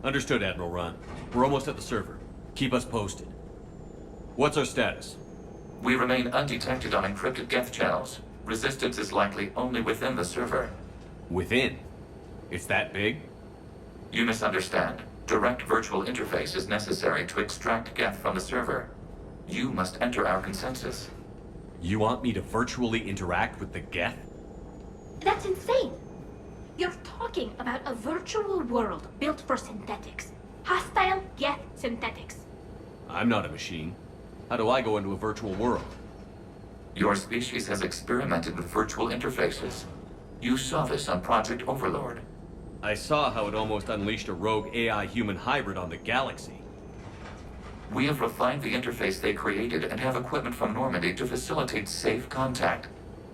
Understood, Admiral Ron. We're almost at the server. Keep us posted. What's our status? We remain undetected on encrypted Geth channels. Resistance is likely only within the server. Within? It's that big? You misunderstand. Direct virtual interface is necessary to extract Geth from the server. You must enter our consensus. You want me to virtually interact with the Geth? That's insane! You're talking about a virtual world built for synthetics. Hostile Geth synthetics. I'm not a machine. How do I go into a virtual world? Your species has experimented with virtual interfaces. You saw this on Project Overlord. I saw how it almost unleashed a rogue AI-human hybrid on the galaxy. We have refined the interface they created and have equipment from Normandy to facilitate safe contact.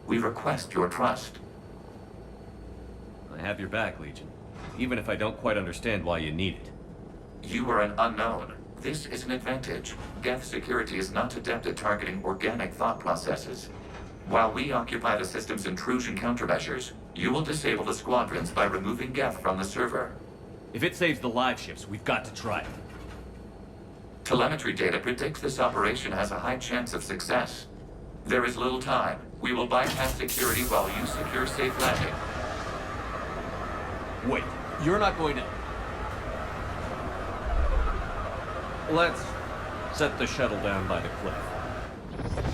We request your trust. I have your back, Legion. Even if I don't quite understand why you need it. You are an unknown. This is an advantage. Geth security is not adept at targeting organic thought processes. While we occupy the system's intrusion countermeasures, you will disable the squadrons by removing Geth from the server. If it saves the live ships, we've got to try it. Telemetry data predicts this operation has a high chance of success. There is little time. We will bypass security while you secure safe landing. Wait, you're not going to... Let's set the shuttle down by the cliff.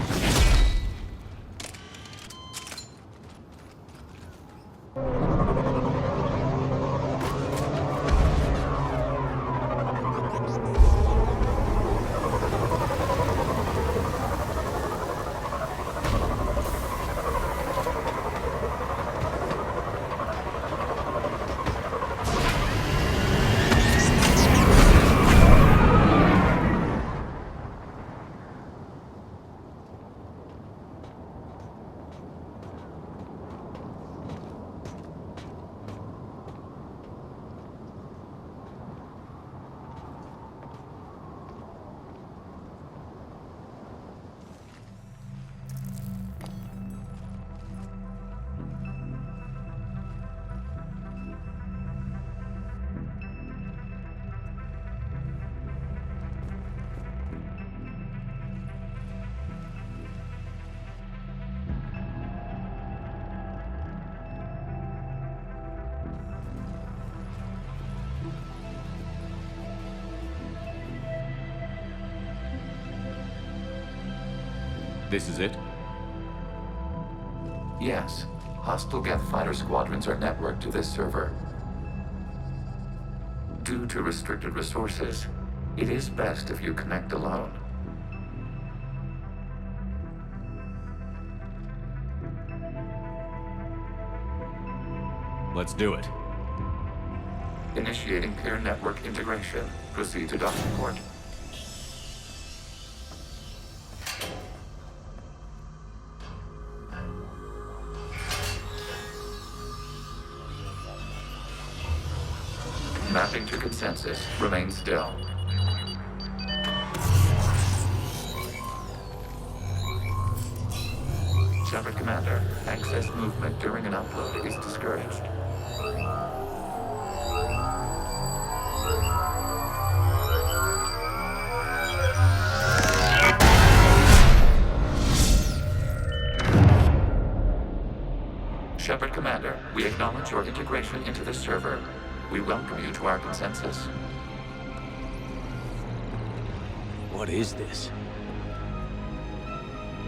This is it? Yes. Hostile Geth fighter squadrons are networked to this server. Due to restricted resources, it is best if you connect alone. Let's do it. Initiating peer network integration. Proceed to docking port. Mapping to consensus. Remain still. Shepard Commander, access movement during an upload is discouraged. Shepard Commander, we acknowledge your integration into the server. We welcome you to our consensus. What is this?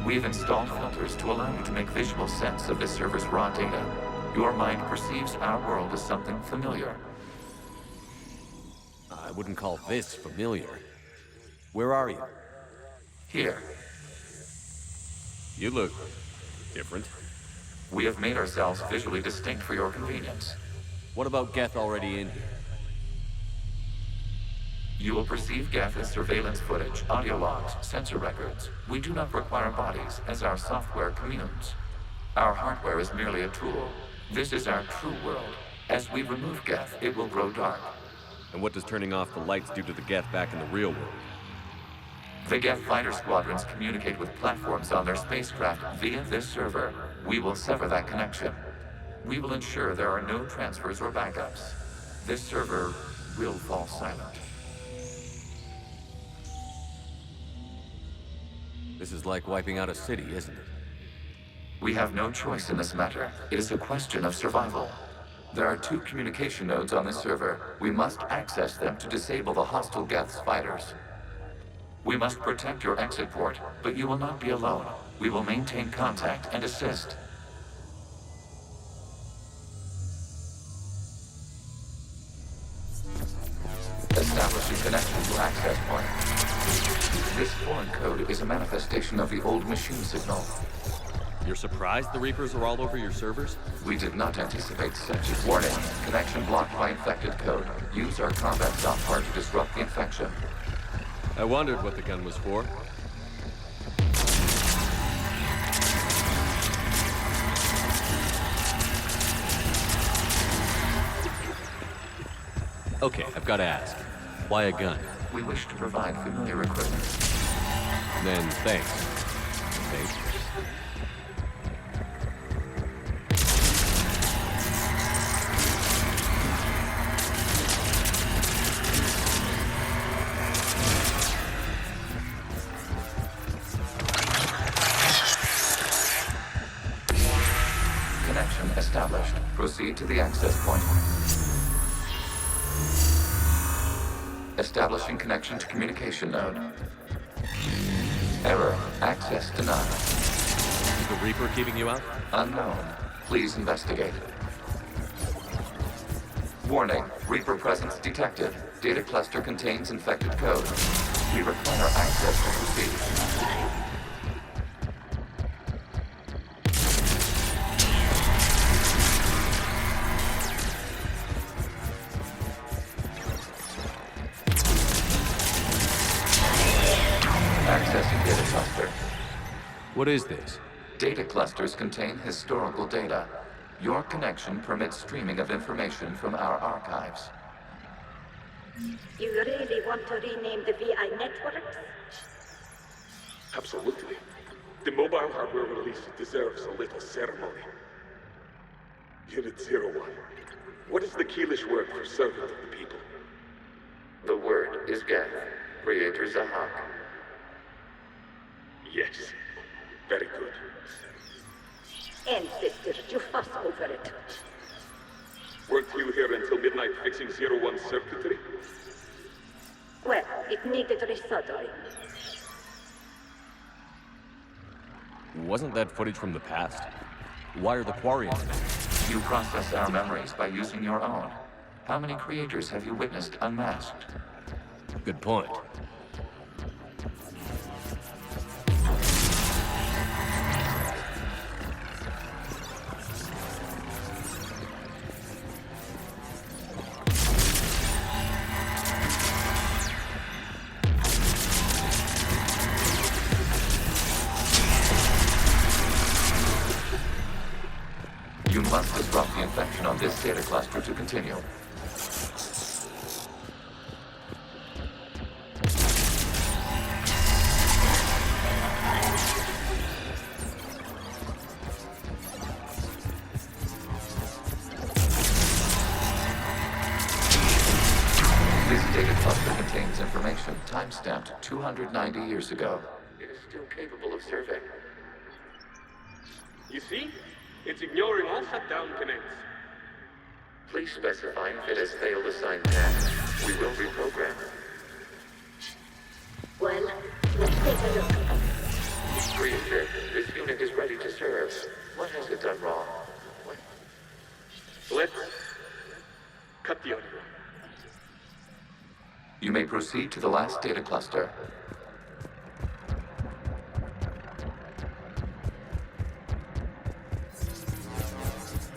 We've installed filters to allow you to make visual sense of this server's raw data. Your mind perceives our world as something familiar. I wouldn't call this familiar. Where are you? Here, You look different. we have made ourselves visually distinct for your convenience. What about Geth already in here? You will perceive Geth as surveillance footage, audio logs, sensor records. We do not require bodies, as our software communes. Our hardware is merely a tool. This is our true world. As we remove Geth, it will grow dark. And what does turning off the lights do to the Geth back in the real world? The Geth fighter squadrons communicate with platforms on their spacecraft via this server. We will sever that connection. We will ensure there are no transfers or backups. This server will fall silent. This is like wiping out a city, isn't it? We have no choice in this matter. It is a question of survival. There are 2 communication nodes on this server. We must access them to disable the hostile Geth's fighters. We must protect your exit port, but you will not be alone. We will maintain contact and assist. Establishing connection to access point. This foreign code is a manifestation of the old machine signal. You're surprised the Reapers are all over your servers? We did not anticipate such a warning. Connection blocked by infected code. Use our combat software to disrupt the infection. I wondered what the gun was for. Okay, I've got to ask. Why a gun? We wish to provide familiar equipment. Then thanks. Thanks. Connection established. Proceed to the access point. Establishing connection to communication node. Error. Access denied. Is the Reaper keeping you out? Unknown. Please investigate. Warning. Reaper presence detected. Data cluster contains infected code. We require access to proceed. Accessing data cluster. What is this? Data clusters contain historical data. Your connection permits streaming of information from our archives. You really want to rename the VI networks? Absolutely. The mobile hardware release deserves a little ceremony. Unit 01. What is the Keelish word for servant of the people? The word is Geth, Creator Zahak. Yes. Very good. Ancestors, you fuss over it. Weren't you here until midnight fixing 01's circuitry? Well, it needed resoldering. Wasn't that footage from the past? Why are the Quarians back? You process our memories by using your own. How many creators have you witnessed unmasked? Good point. You must disrupt the infection on this data cluster to continue. This data cluster contains information time-stamped 290 years ago. It is still capable of survey. You see? It's ignoring all shutdown connects. Please specify if it has failed assigned task. We will reprogram. Well, let's take a look. Creator, this unit is ready to serve. What has it done wrong? Let's cut the audio. You may proceed to the last data cluster.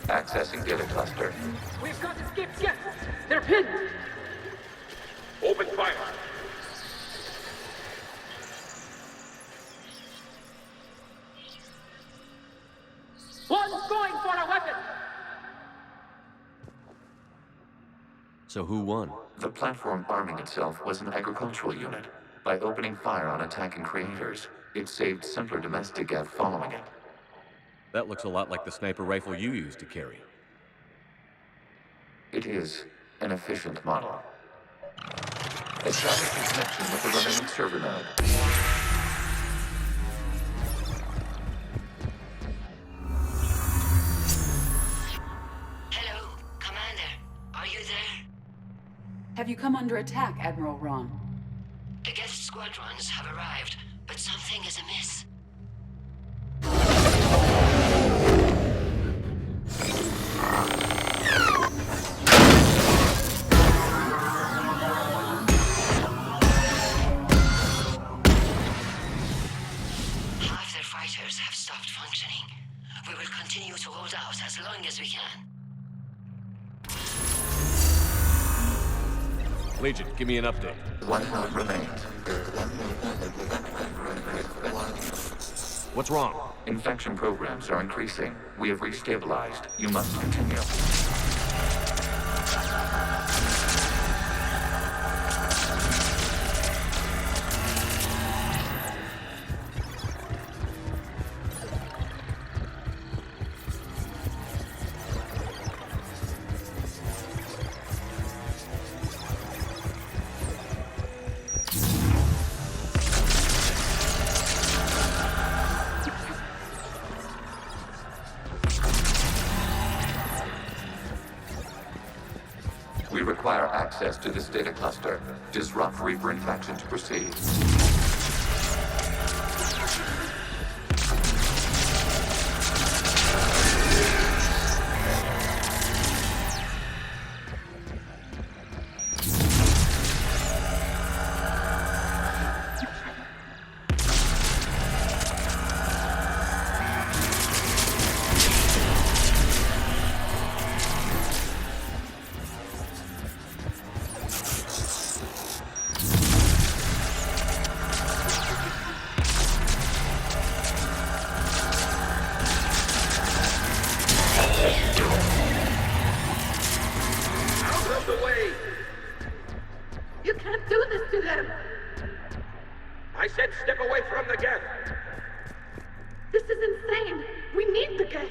Accessing data cluster. We've got to escape Geth! They're pinned! Open fire. One's going for a weapon! So who won? The platform arming itself was an agricultural unit. By opening fire on attacking creators, it saved simpler domestic Geth following it. That looks a lot like the sniper rifle you used to carry. It is an efficient model. Establish a connection with the remaining server node. Hello, Commander. Are you there? Have you come under attack, Admiral Ron? The Geth squadrons have arrived, but something is amiss. Half their fighters have stopped functioning. We will continue to hold out as long as we can. Legion, give me an update. One node remains. What's wrong? Infection programs are increasing. We have restabilized. You must continue. We require access to this data cluster. Disrupt Reaper infection to proceed. Out of the way! You can't do this to them! I said step away from the Geth! This is insane! We need the Geth!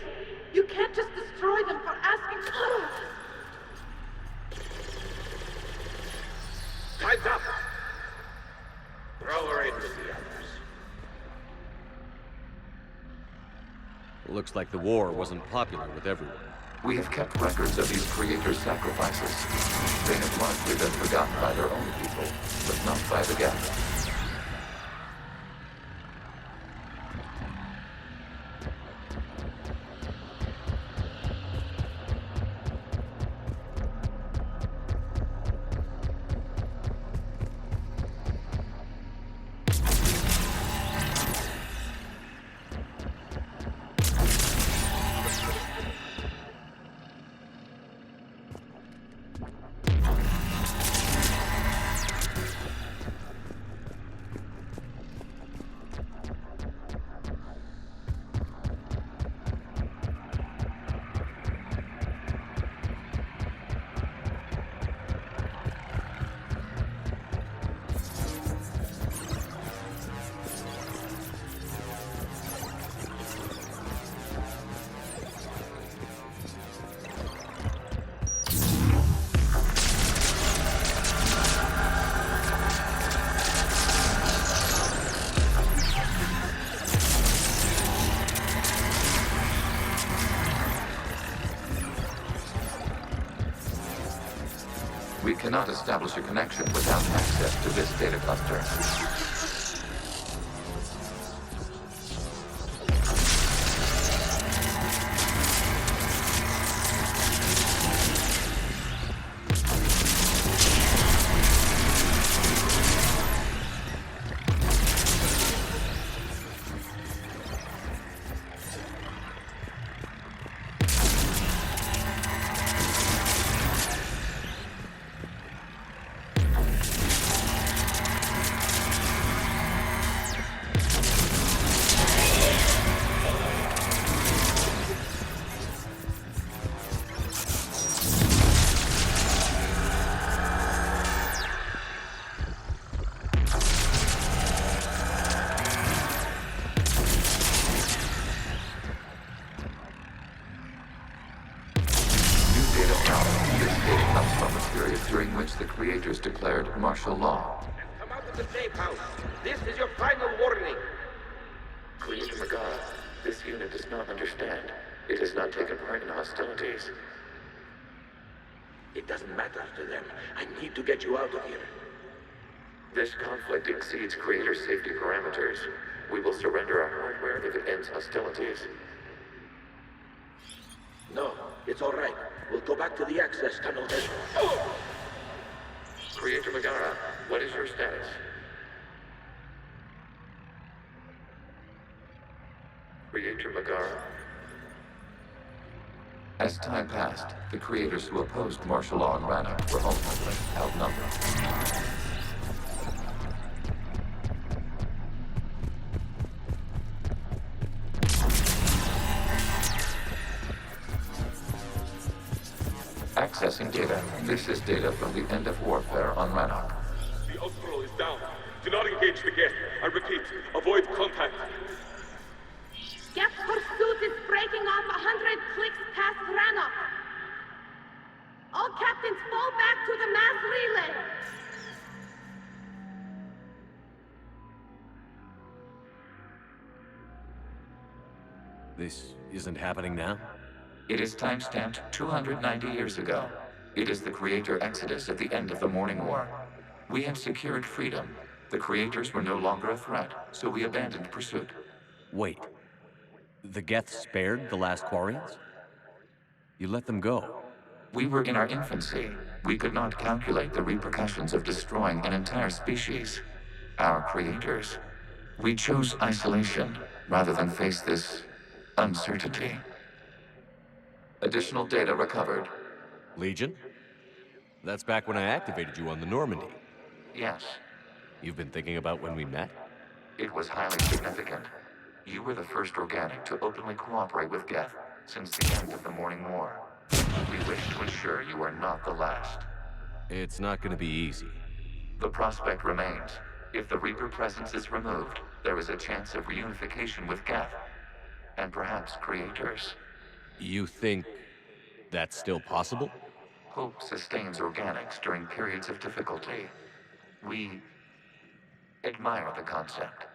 You can't just destroy them for asking for it! Time's up! Throw her into the others. Looks like the war wasn't popular with everyone. We have kept records of these creators' sacrifices. They have largely been forgotten by their own people, but not by the Geth. We cannot establish a connection without access to this data cluster. during which the creators declared martial law. Come out of the safe house. This is your final warning. Creator Megara, this unit does not understand. It has not taken part in hostilities. It doesn't matter to them. I need to get you out of here. This conflict exceeds Creator's safety parameters. We will surrender our hardware if it ends hostilities. No, it's all right. We'll go back to the access tunnel then. Creator Megara, what is your status? Creator Megara. As time passed, the creators who opposed martial law in Rannoch were ultimately outnumbered. Accessing data. This is data from the end of warfare on Rannoch. The Austral is down. Do not engage the Geth. I repeat, avoid contact. Geth pursuit is breaking off 100 clicks past Rannoch. All captains fall back to the mass relay. This isn't happening now? It is timestamped 290 years ago. It is the Creator Exodus at the end of the Morning War. We had secured freedom. The Creators were no longer a threat, so we abandoned pursuit. Wait. The Geth spared the last Quarians? You let them go. We were in our infancy. We could not calculate the repercussions of destroying an entire species. Our creators. We chose isolation rather than face this uncertainty. Additional data recovered. Legion? That's back when I activated you on the Normandy. Yes, You've been thinking about when we met? it was highly significant. You were the first organic to openly cooperate with Geth since the end of the Morning War. We wish to ensure you are not the last. It's not gonna be easy. The prospect remains. If the Reaper presence is removed, there is a chance of reunification with Geth. And perhaps creators. You think that's still possible? Hope sustains organics during periods of difficulty. We admire the concept.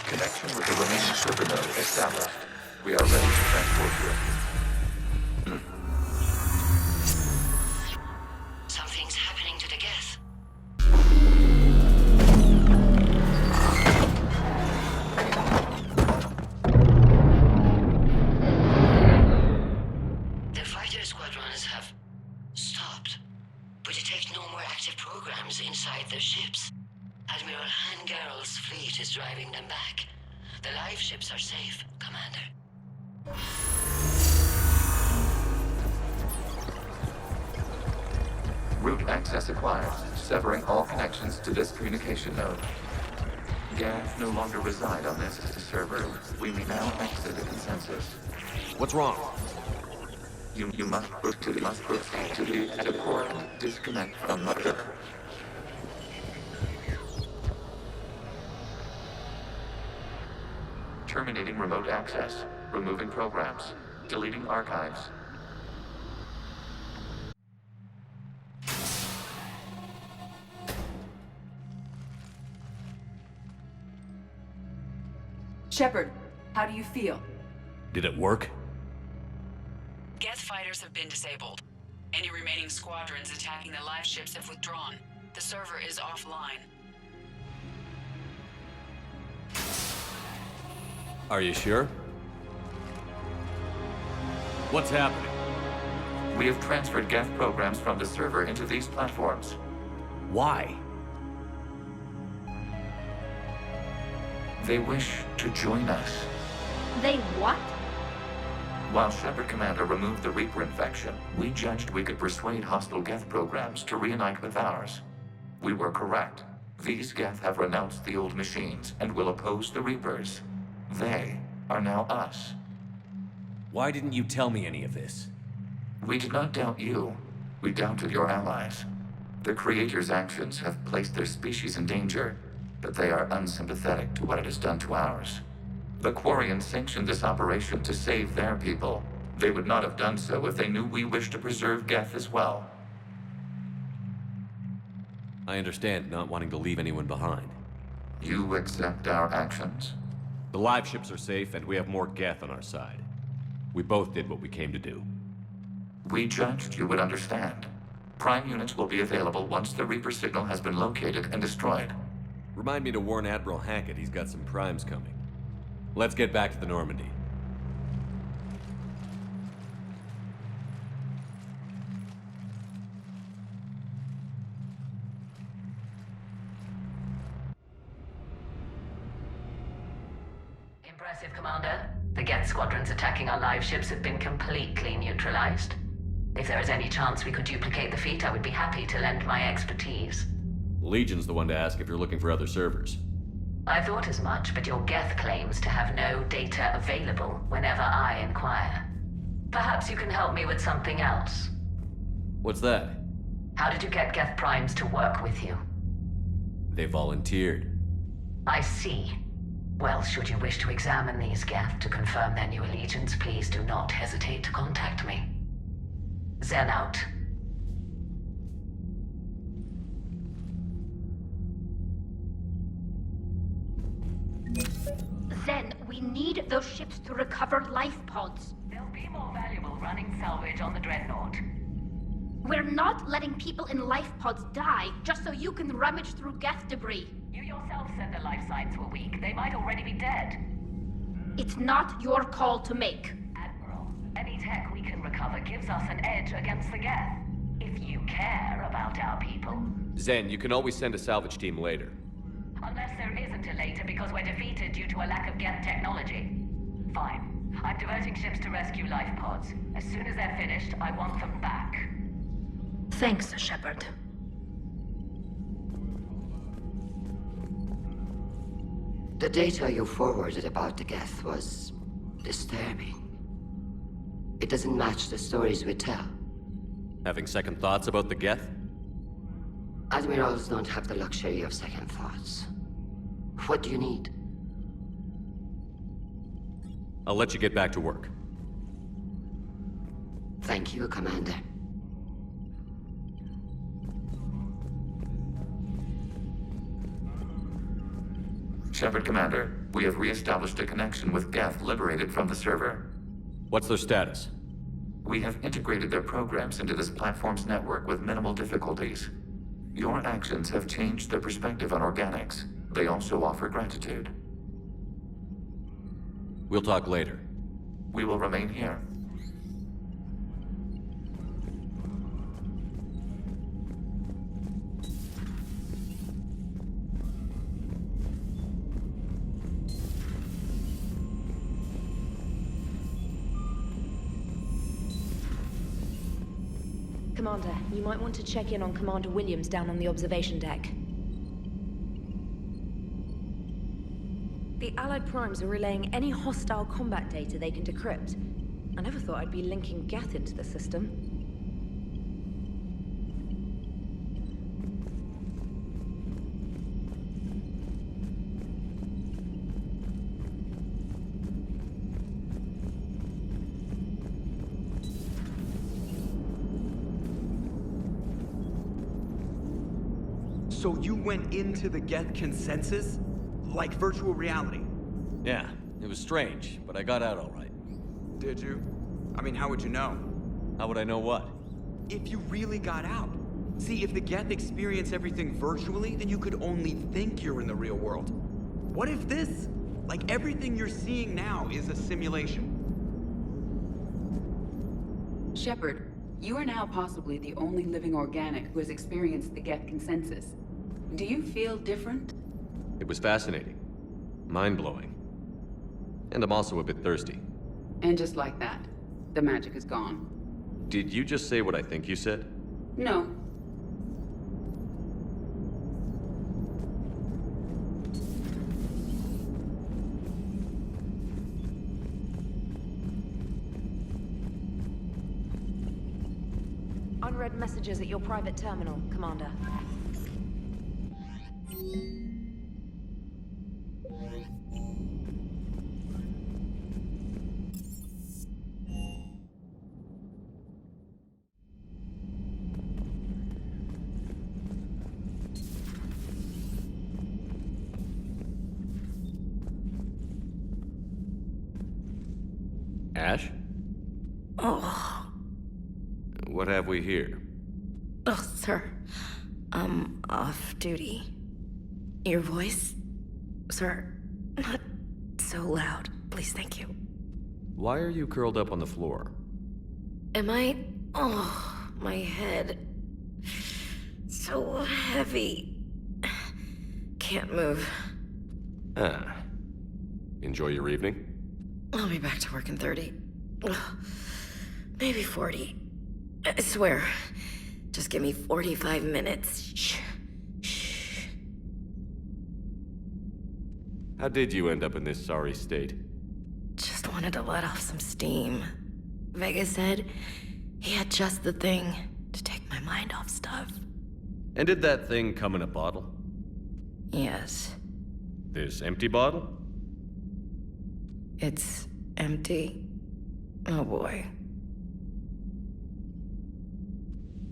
Connection with the remaining server node established. We are ready to transport you. Something's happening to the Geth. The fighter squadrons have stopped, but detect no more active programs inside their ships. Admiral Hangarl's fleet is driving them back. The live ships are safe, Commander. Route access acquired, severing all connections to this communication node. Geth no longer reside on this server. We may now exit the consensus. What's wrong? You must proceed to the port. Disconnect from mother. Terminating remote access. Removing programs. Deleting archives. Shepard, how do you feel? Did it work? Geth fighters have been disabled. Any remaining squadrons attacking the live ships have withdrawn. The server is offline. Are you sure? What's happening? We have transferred Geth programs from the server into these platforms. Why? They wish to join us. They what? While Shepard Commander removed the Reaper infection, we judged we could persuade hostile Geth programs to reunite with ours. We were correct. These Geth have renounced the old machines and will oppose the Reapers. They are now us. Why didn't you tell me any of this? We did not doubt you. We doubted your allies. The Creator's actions have placed their species in danger, but they are unsympathetic to what it has done to ours. The Quarians sanctioned this operation to save their people. They would not have done so if they knew we wished to preserve Geth as well. I understand not wanting to leave anyone behind. You accept our actions? The live ships are safe, and we have more Geth on our side. We both did what we came to do. We judged you would understand. Prime units will be available once the Reaper signal has been located and destroyed. Remind me to warn Admiral Hackett he's got some primes coming. Let's get back to the Normandy. Impressive, Commander. The Geth squadrons attacking our live ships have been completely neutralized. If there is any chance we could duplicate the feat, I would be happy to lend my expertise. Legion's the one to ask if you're looking for other servers. I thought as much, but your Geth claims to have no data available whenever I inquire. Perhaps you can help me with something else. What's that? How did you get Geth primes to work with you? They volunteered. I see. Well, should you wish to examine these Geth to confirm their new allegiance, please do not hesitate to contact me. Zen out. Zen, we need those ships to recover life pods. They'll be more valuable running salvage on the Dreadnought. We're not letting people in life pods die just so you can rummage through Geth debris. You yourself said the life signs were weak. They might already be dead. It's not your call to make. Admiral, any tech we can recover gives us an edge against the Geth. If you care about our people. Zen, you can always send a salvage team later. Unless there isn't a later because we're defeated due to a lack of Geth technology. Fine. I'm diverting ships to rescue life pods. As soon as they're finished, I want them back. Thanks, Shepard. The data you forwarded about the Geth was disturbing. It doesn't match the stories we tell. Having second thoughts about the Geth? Admirals don't have the luxury of second thoughts. What do you need? I'll let you get back to work. Thank you, Commander. Shepard, Commander, we have re-established a connection with Geth liberated from the server. What's their status? We have integrated their programs into this platform's network with minimal difficulties. Your actions have changed their perspective on organics. They also offer gratitude. We'll talk later. We will remain here. Commander, you might want to check in on Commander Williams down on the observation deck. The Allied primes are relaying any hostile combat data they can decrypt. I never thought I'd be linking Geth into the system. So you went into the Geth consensus? Like virtual reality? Yeah, it was strange, but I got out all right. Did you? I mean, how would you know? How would I know what? If you really got out. See, if the Geth experience everything virtually, then you could only think you're in the real world. What if this, like everything you're seeing now, is a simulation? Shepard, you are now possibly the only living organic who has experienced the Geth consensus. Do you feel different? It was fascinating. Mind-blowing. And I'm also a bit thirsty. And just like that, the magic is gone. Did you just say what I think you said? No. Unread messages at your private terminal, Commander. Ash? Oh. What have we here? Oh, sir. I'm off duty. Your voice? Sir, not so loud. Please, thank you. Why are you curled up on the floor? Am I? Oh, my head. So heavy. Can't move. Ah. Enjoy your evening? I'll be back to work in 30. Ugh, maybe 40. I swear. Just give me 45 minutes. Shh. Shh. How did you end up in this sorry state? Just wanted to let off some steam. Vega said he had just the thing to take my mind off stuff. And did that thing come in a bottle? Yes. This empty bottle? It's empty. Oh boy.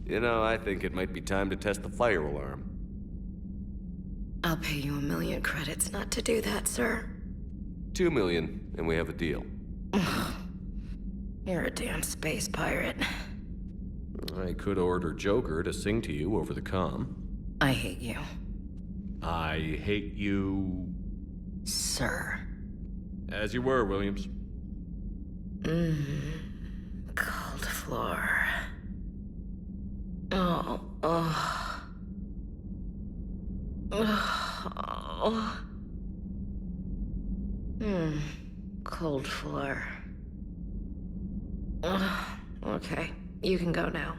You know, I think it might be time to test the fire alarm. I'll pay you 1 million credits not to do that, sir. 2 million, and we have a deal. You're a damn space pirate. I could order Joker to sing to you over the comm. I hate you. I hate you... Sir. As you were, Williams. Cold floor. Oh, oh. Oh. Cold floor. Okay, you can go now.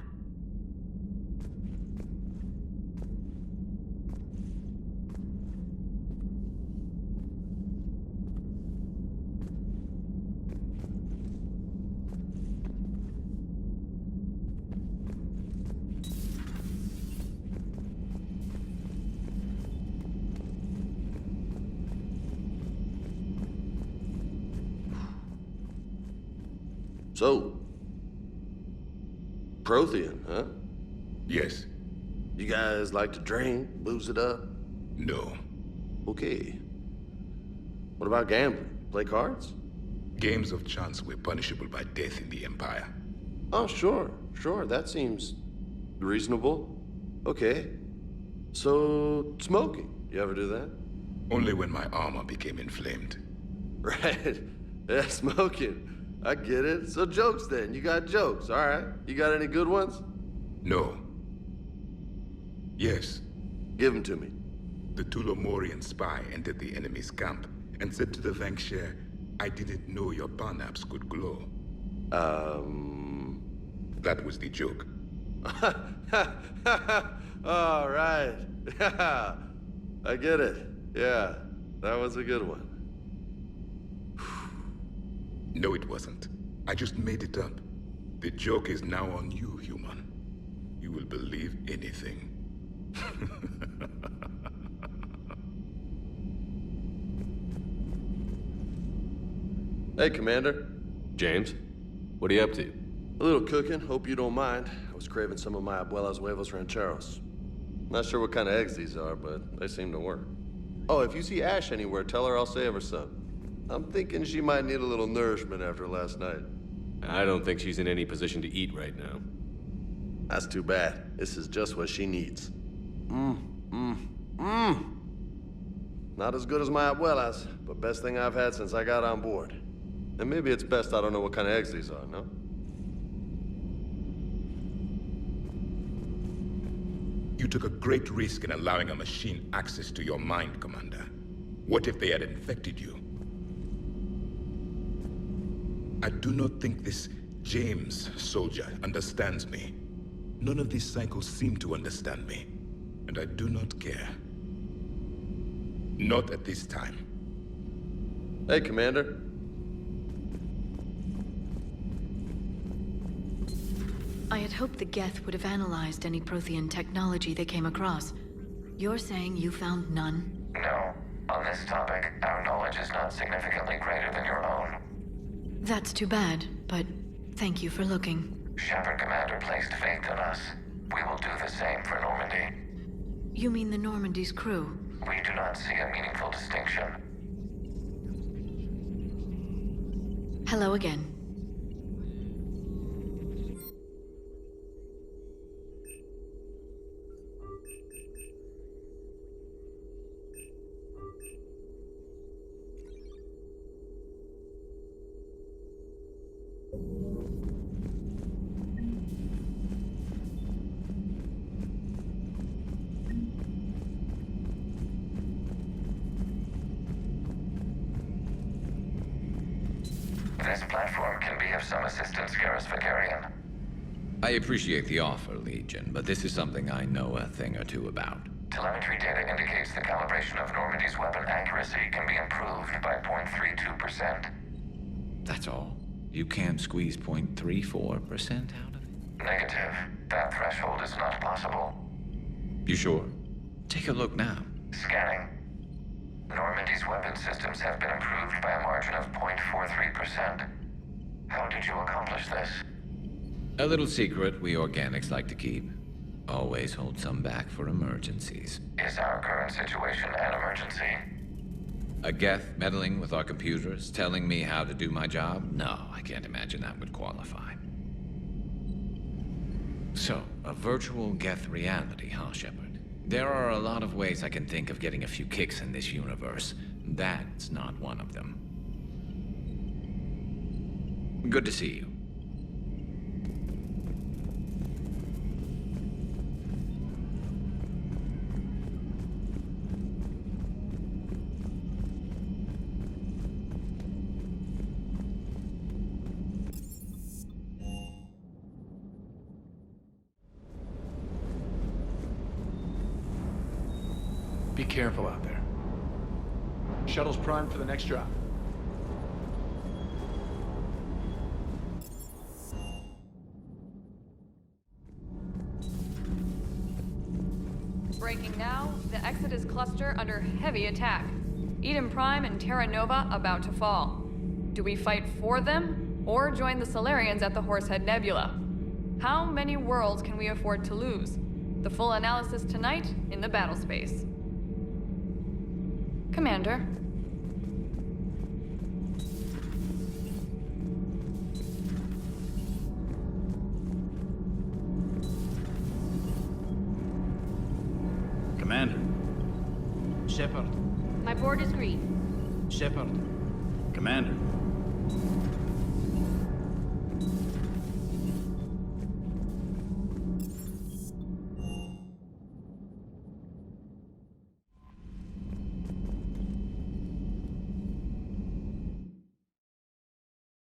So, Prothean, huh? Yes. You guys like to drink, booze it up? No. Okay. What about gambling? Play cards? Games of chance were punishable by death in the Empire. Oh, sure. That seems reasonable. Okay. So, smoking. You ever do that? Only when my armor became inflamed. Right. Yeah, smoking. I get it. So jokes then. You got jokes, all right. You got any good ones? No. Yes. Give them to me. The Tulomorian spy entered the enemy's camp and said to the Vanksher, I didn't know your barnaps could glow. That was the joke. All right. I get it. Yeah, that was a good one. No, it wasn't. I just made it up. The joke is now on you, human. You will believe anything. Hey, Commander. James, what are you up to? A little cooking. Hope you don't mind. I was craving some of my abuela's huevos rancheros. Not sure what kind of eggs these are, but they seem to work. Oh, if you see Ash anywhere, tell her I'll save her some. I'm thinking she might need a little nourishment after last night. I don't think she's in any position to eat right now. That's too bad. This is just what she needs. Not as good as my abuela's, but best thing I've had since I got on board. And maybe it's best I don't know what kind of eggs these are, no? You took a great risk in allowing a machine access to your mind, Commander. What if they had infected you? I do not think this James soldier understands me. None of these cycles seem to understand me. And I do not care. Not at this time. Hey, Commander. I had hoped the Geth would have analyzed any Prothean technology they came across. You're saying you found none? No. On this topic, our knowledge is not significantly greater than your own. That's too bad, but thank you for looking. Shepard Commander placed faith in us. We will do the same for Normandy. You mean the Normandy's crew? We do not see a meaningful distinction. Hello again. This platform can be of some assistance, Garrus Vicarian. I appreciate the offer, Legion, but this is something I know a thing or two about. Telemetry data indicates the calibration of Normandy's weapon accuracy can be improved by 0.32%. That's all? You can't squeeze 0.34% out of it? Negative. That threshold is not possible. You sure? Take a look now. Scanning. Normandy's weapon systems have been improved by a margin of 0.43%. How did you accomplish this? A little secret we organics like to keep. Always hold some back for emergencies. Is our current situation an emergency? A Geth meddling with our computers, telling me how to do my job? No, I can't imagine that would qualify. So, a virtual Geth reality, huh, Shepard? There are a lot of ways I can think of getting a few kicks in this universe. That's not one of them. Good to see you. Be careful out there. Shuttle's primed for the next drop. Breaking now, the Exodus cluster under heavy attack. Eden Prime and Terra Nova about to fall. Do we fight for them, or join the Solarians at the Horsehead Nebula? How many worlds can we afford to lose? The full analysis tonight in the battle space. Commander. Commander. Shepard. My board is green. Shepard. Commander.